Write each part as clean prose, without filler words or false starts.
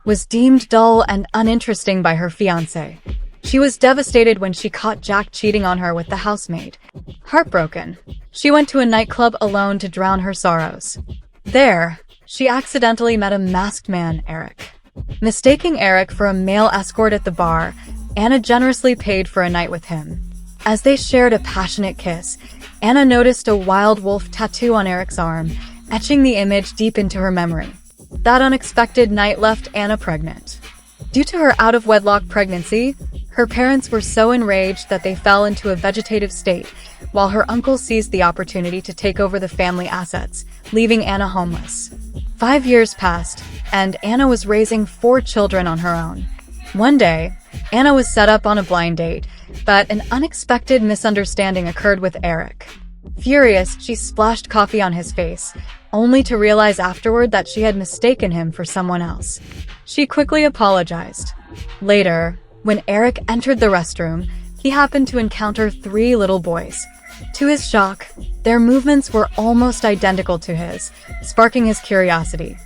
was deemed dull and uninteresting by her fiancé. She was devastated when she caught Jack cheating on her with the housemaid. Heartbroken, she went to a nightclub alone to drown her sorrows. There, she accidentally met a masked man, Eric. Mistaking Eric for a male escort at the bar, Anna generously paid for a night with him. As they shared a passionate kiss, Anna noticed a wild wolf tattoo on Eric's arm, etching the image deep into her memory. That unexpected night left Anna pregnant. Due to her out-of-wedlock pregnancy, her parents were so enraged that they fell into a vegetative state, while her uncle seized the opportunity to take over the family assets, leaving Anna homeless. 5 years passed, and Anna was raising 4 children on her own. One day, Anna was set up on a blind date, but an unexpected misunderstanding occurred with Eric. Furious, she splashed coffee on his face, only to realize afterward that she had mistaken him for someone else. She quickly apologized. Later, when Eric entered the restroom, he happened to encounter 3 little boys. To his shock, their movements were almost identical to his, sparking his curiosity.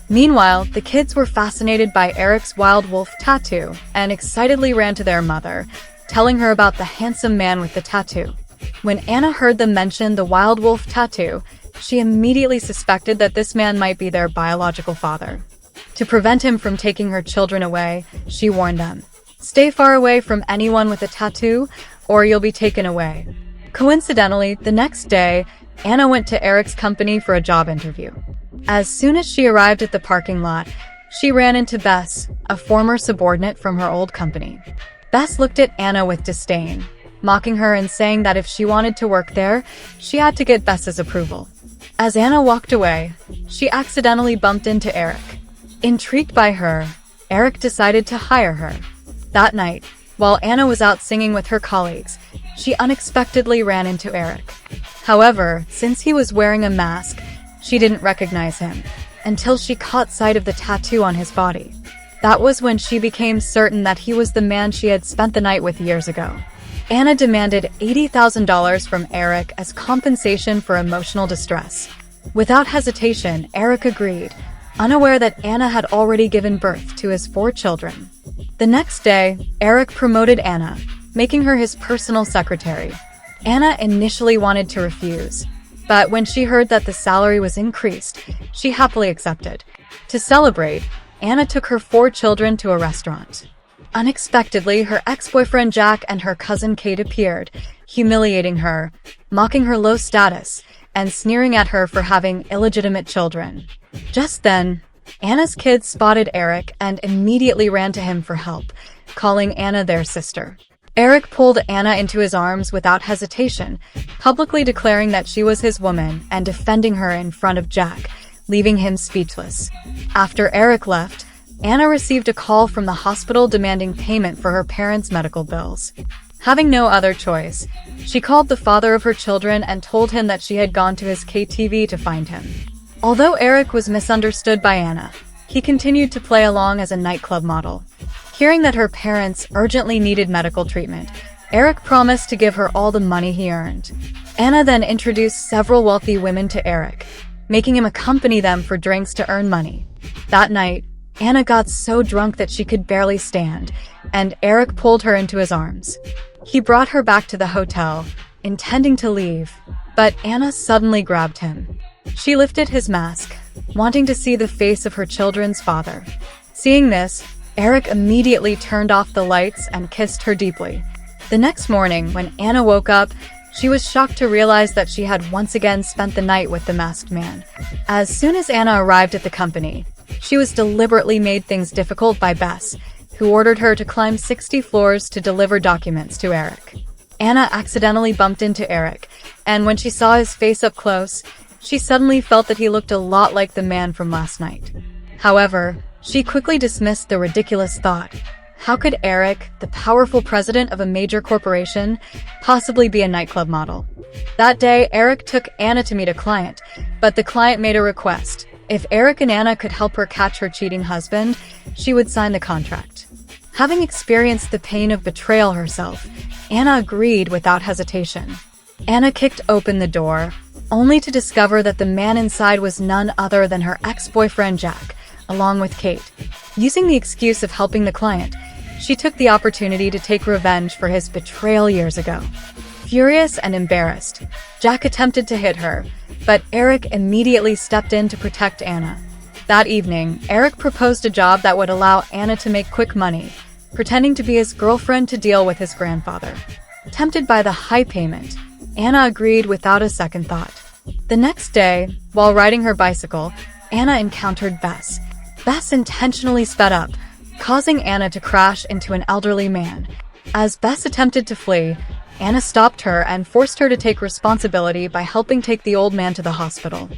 Meanwhile, the kids were fascinated by Eric's wild wolf tattoo and excitedly ran to their mother, telling her about the handsome man with the tattoo. When Anna heard them mention the wild wolf tattoo, she immediately suspected that this man might be their biological father. To prevent him from taking her children away, she warned them, "Stay far away from anyone with a tattoo, or you'll be taken away." Coincidentally, the next day, Anna went to Eric's company for a job interview. As soon as she arrived at the parking lot, she ran into Bess, a former subordinate from her old company. Bess looked at Anna with disdain, mocking her and saying that if she wanted to work there, she had to get Bess's approval. As Anna walked away, she accidentally bumped into Eric. Intrigued by her, Eric decided to hire her. That night, while Anna was out singing with her colleagues, she unexpectedly ran into Eric. However, since he was wearing a mask, she didn't recognize him, until she caught sight of the tattoo on his body. That was when she became certain that he was the man she had spent the night with years ago. Anna demanded $80,000 from Eric as compensation for emotional distress. Without hesitation, Eric agreed, unaware that Anna had already given birth to his 4 children. The next day, Eric promoted Anna, making her his personal secretary. Anna initially wanted to refuse, but when she heard that the salary was increased, she happily accepted. To celebrate, Anna took her 4 children to a restaurant. Unexpectedly, her ex-boyfriend Jack and her cousin Kate appeared, humiliating her, mocking her low status, and sneering at her for having illegitimate children. Just then, Anna's kids spotted Eric and immediately ran to him for help, calling Anna their sister. Eric pulled Anna into his arms without hesitation, publicly declaring that she was his woman and defending her in front of Jack, leaving him speechless. After Eric left, Anna received a call from the hospital demanding payment for her parents' medical bills. Having no other choice, she called the father of her children and told him that she had gone to his KTV to find him. Although Eric was misunderstood by Anna, he continued to play along as a nightclub model. Hearing that her parents urgently needed medical treatment, Eric promised to give her all the money he earned. Anna then introduced several wealthy women to Eric, making him accompany them for drinks to earn money. That night, Anna got so drunk that she could barely stand, and Eric pulled her into his arms. He brought her back to the hotel, intending to leave, but Anna suddenly grabbed him. She lifted his mask, wanting to see the face of her children's father. Seeing this, Eric immediately turned off the lights and kissed her deeply. The next morning, when Anna woke up, she was shocked to realize that she had once again spent the night with the masked man. As soon as Anna arrived at the company, she was deliberately made things difficult by Bess, who ordered her to climb 60 floors to deliver documents to Eric. Anna accidentally bumped into Eric, and when she saw his face up close, she suddenly felt that he looked a lot like the man from last night. However, she quickly dismissed the ridiculous thought. How could Eric, the powerful president of a major corporation, possibly be a nightclub model? That day, Eric took Anna to meet a client, but the client made a request. If Eric and Anna could help her catch her cheating husband, she would sign the contract. Having experienced the pain of betrayal herself, Anna agreed without hesitation. Anna kicked open the door, only to discover that the man inside was none other than her ex-boyfriend Jack, along with Kate. Using the excuse of helping the client, she took the opportunity to take revenge for his betrayal years ago. Furious and embarrassed, Jack attempted to hit her, but Eric immediately stepped in to protect Anna. That evening, Eric proposed a job that would allow Anna to make quick money, pretending to be his girlfriend to deal with his grandfather. Tempted by the high payment, Anna agreed without a second thought. The next day, while riding her bicycle, Anna encountered Bess. Bess intentionally sped up, causing Anna to crash into an elderly man. As Bess attempted to flee, Anna stopped her and forced her to take responsibility by helping take the old man to the hospital.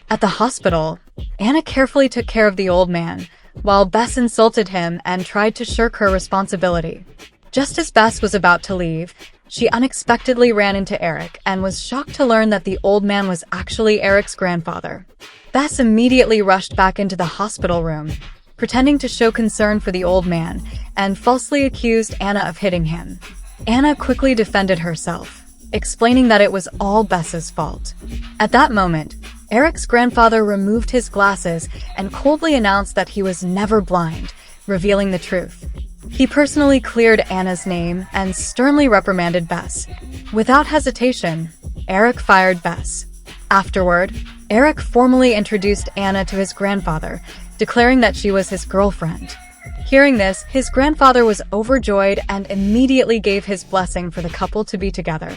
At the hospital, Anna carefully took care of the old man, while Bess insulted him and tried to shirk her responsibility. Just as Bess was about to leave, she unexpectedly ran into Eric and was shocked to learn that the old man was actually Eric's grandfather. Bess immediately rushed back into the hospital room, pretending to show concern for the old man, and falsely accused Anna of hitting him. Anna quickly defended herself, explaining that it was all Bess's fault. At that moment, Eric's grandfather removed his glasses and coldly announced that he was never blind, revealing the truth. He personally cleared Anna's name and sternly reprimanded Bess. Without hesitation, Eric fired Bess. Afterward, Eric formally introduced Anna to his grandfather, declaring that she was his girlfriend. Hearing this, his grandfather was overjoyed and immediately gave his blessing for the couple to be together.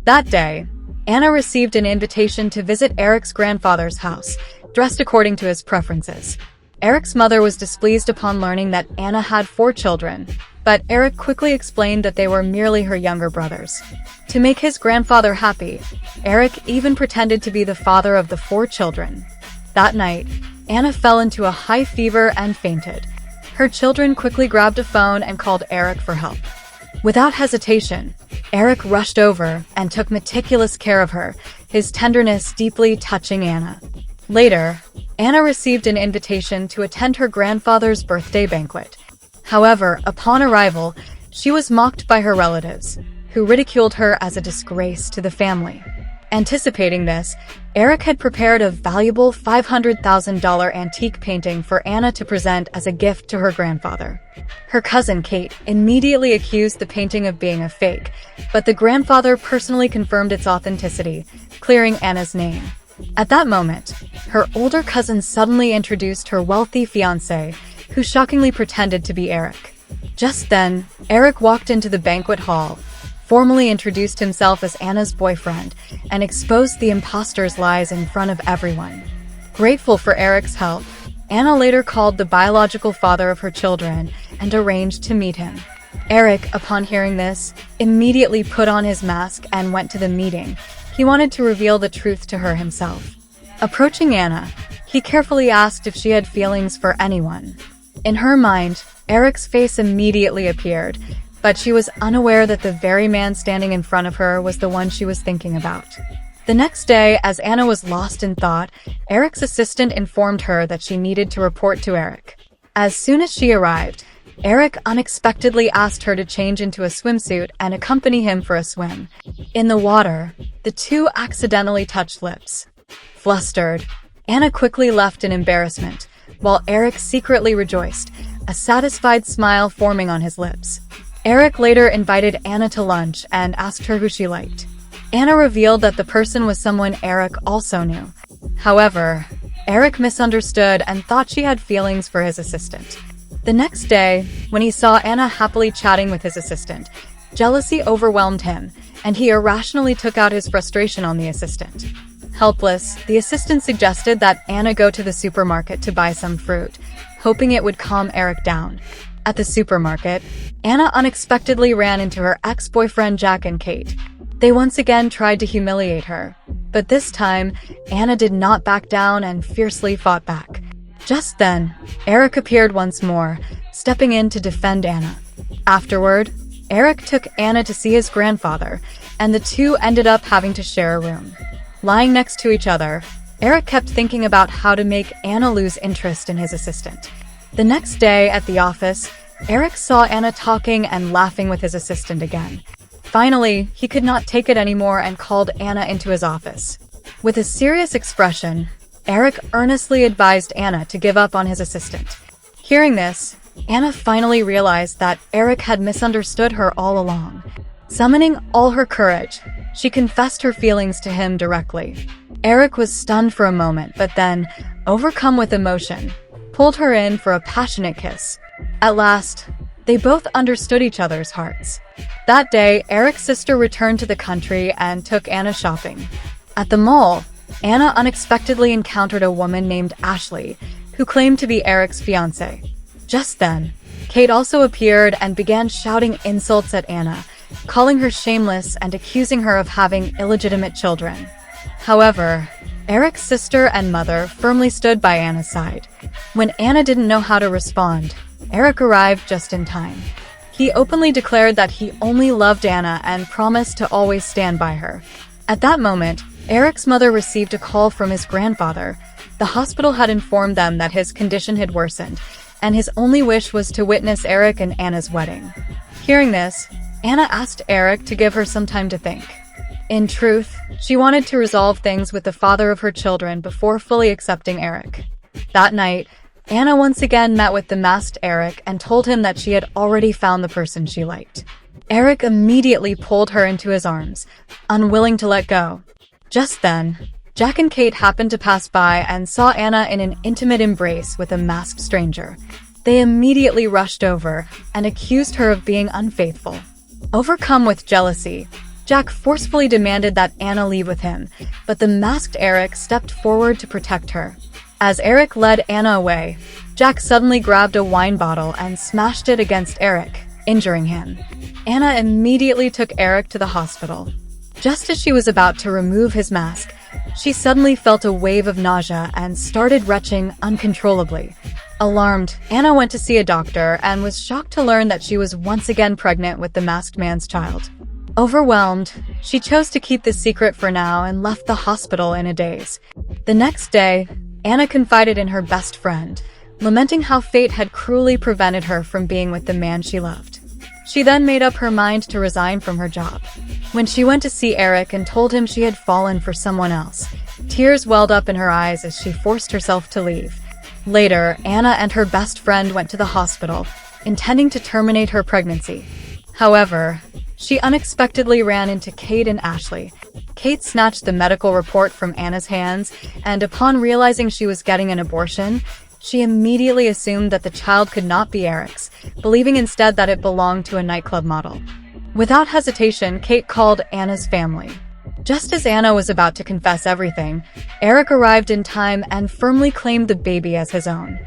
That day, Anna received an invitation to visit Eric's grandfather's house, dressed according to his preferences. Eric's mother was displeased upon learning that Anna had 4 children, but Eric quickly explained that they were merely her younger brothers. To make his grandfather happy, Eric even pretended to be the father of the 4 children. That night, Anna fell into a high fever and fainted. Her children quickly grabbed a phone and called Eric for help. Without hesitation, Eric rushed over and took meticulous care of her, his tenderness deeply touching Anna. Later, Anna received an invitation to attend her grandfather's birthday banquet. However, upon arrival, she was mocked by her relatives, who ridiculed her as a disgrace to the family. Anticipating this, Eric had prepared a valuable $500,000 antique painting for Anna to present as a gift to her grandfather. Her cousin Kate immediately accused the painting of being a fake, but the grandfather personally confirmed its authenticity, clearing Anna's name. At that moment, her older cousin suddenly introduced her wealthy fiancé, who shockingly pretended to be Eric. Just then, Eric walked into the banquet hall, formally introduced himself as Anna's boyfriend, and exposed the imposter's lies in front of everyone. Grateful for Eric's help, Anna later called the biological father of her children and arranged to meet him. Eric, upon hearing this, immediately put on his mask and went to the meeting. He wanted to reveal the truth to her himself. Approaching Anna, he carefully asked if she had feelings for anyone. In her mind, Eric's face immediately appeared, but she was unaware that the very man standing in front of her was the one she was thinking about. The next day, as Anna was lost in thought, Eric's assistant informed her that she needed to report to Eric. As soon as she arrived, Eric unexpectedly asked her to change into a swimsuit and accompany him for a swim. In the water, the two accidentally touched lips. Flustered, Anna quickly left in embarrassment, while Eric secretly rejoiced, a satisfied smile forming on his lips. Eric later invited Anna to lunch and asked her who she liked. Anna revealed that the person was someone Eric also knew. However, Eric misunderstood and thought she had feelings for his assistant. The next day, when he saw Anna happily chatting with his assistant, jealousy overwhelmed him, and he irrationally took out his frustration on the assistant. Helpless, the assistant suggested that Anna go to the supermarket to buy some fruit, hoping it would calm Eric down. At the supermarket, Anna unexpectedly ran into her ex-boyfriend Jack and Kate. They once again tried to humiliate her, but this time, Anna did not back down and fiercely fought back. Just then, Eric appeared once more, stepping in to defend Anna. Afterward, Eric took Anna to see his grandfather, and the two ended up having to share a room. Lying next to each other, Eric kept thinking about how to make Anna lose interest in his assistant. The next day at the office, Eric saw Anna talking and laughing with his assistant again. Finally, he could not take it anymore and called Anna into his office. With a serious expression, Eric earnestly advised Anna to give up on his assistant. Hearing this, Anna finally realized that Eric had misunderstood her all along. Summoning all her courage, she confessed her feelings to him directly. Eric was stunned for a moment, but then, overcome with emotion, pulled her in for a passionate kiss. At last, they both understood each other's hearts. That day, Eric's sister returned to the country and took Anna shopping. At the mall, Anna unexpectedly encountered a woman named Ashley, who claimed to be Eric's fiancé. Just then, Kate also appeared and began shouting insults at Anna, calling her shameless and accusing her of having illegitimate children. However, Eric's sister and mother firmly stood by Anna's side. When Anna didn't know how to respond, Eric arrived just in time. He openly declared that he only loved Anna and promised to always stand by her. At that moment, Eric's mother received a call from his grandfather. The hospital had informed them that his condition had worsened, and his only wish was to witness Eric and Anna's wedding. Hearing this, Anna asked Eric to give her some time to think. In truth, she wanted to resolve things with the father of her children before fully accepting Eric. That night, Anna once again met with the masked Eric and told him that she had already found the person she liked. Eric immediately pulled her into his arms, unwilling to let go. Just then, Jack and Kate happened to pass by and saw Anna in an intimate embrace with a masked stranger. They immediately rushed over and accused her of being unfaithful. Overcome with jealousy, Jack forcefully demanded that Anna leave with him, but the masked Eric stepped forward to protect her. As Eric led Anna away, Jack suddenly grabbed a wine bottle and smashed it against Eric, injuring him. Anna immediately took Eric to the hospital. Just as she was about to remove his mask, she suddenly felt a wave of nausea and started retching uncontrollably. Alarmed, Anna went to see a doctor and was shocked to learn that she was once again pregnant with the masked man's child. Overwhelmed, she chose to keep the secret for now and left the hospital in a daze. The next day, Anna confided in her best friend, lamenting how fate had cruelly prevented her from being with the man she loved. She then made up her mind to resign from her job. When she went to see Eric and told him she had fallen for someone else, tears welled up in her eyes as she forced herself to leave. Later, Anna and her best friend went to the hospital, intending to terminate her pregnancy. However, she unexpectedly ran into Kate and Ashley. Kate snatched the medical report from Anna's hands, and upon realizing she was getting an abortion, she immediately assumed that the child could not be Eric's, believing instead that it belonged to a nightclub model. Without hesitation, Kate called Anna's family. Just as Anna was about to confess everything, Eric arrived in time and firmly claimed the baby as his own.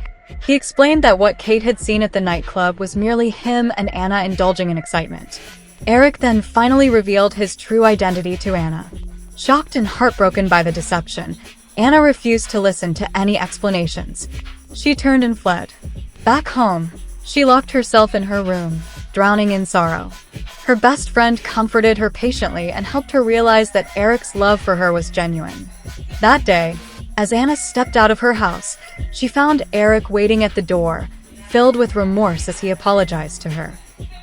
He explained that what Kate had seen at the nightclub was merely him and Anna indulging in excitement. Eric then finally revealed his true identity to Anna. Shocked and heartbroken by the deception, Anna refused to listen to any explanations. She turned and fled. Back home, she locked herself in her room, drowning in sorrow. Her best friend comforted her patiently and helped her realize that Eric's love for her was genuine. That day, as Anna stepped out of her house, she found Eric waiting at the door, filled with remorse as he apologized to her.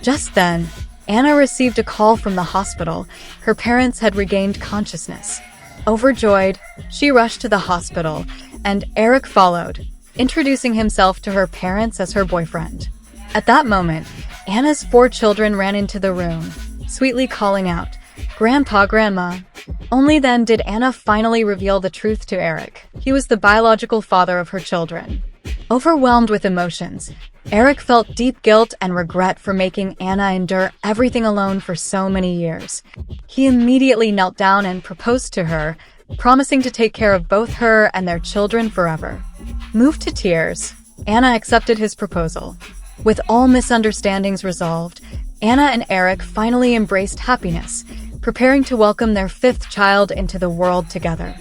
Just then, Anna received a call from the hospital. Her parents had regained consciousness. Overjoyed, she rushed to the hospital, and Eric followed, introducing himself to her parents as her boyfriend. At that moment, Anna's 4 children ran into the room, sweetly calling out, "Grandpa, Grandma." Only then did Anna finally reveal the truth to Eric. He was the biological father of her children. Overwhelmed with emotions, Eric felt deep guilt and regret for making Anna endure everything alone for so many years. He immediately knelt down and proposed to her, promising to take care of both her and their children forever. Moved to tears, Anna accepted his proposal. With all misunderstandings resolved, Anna and Eric finally embraced happiness, preparing to welcome their 5th child into the world together.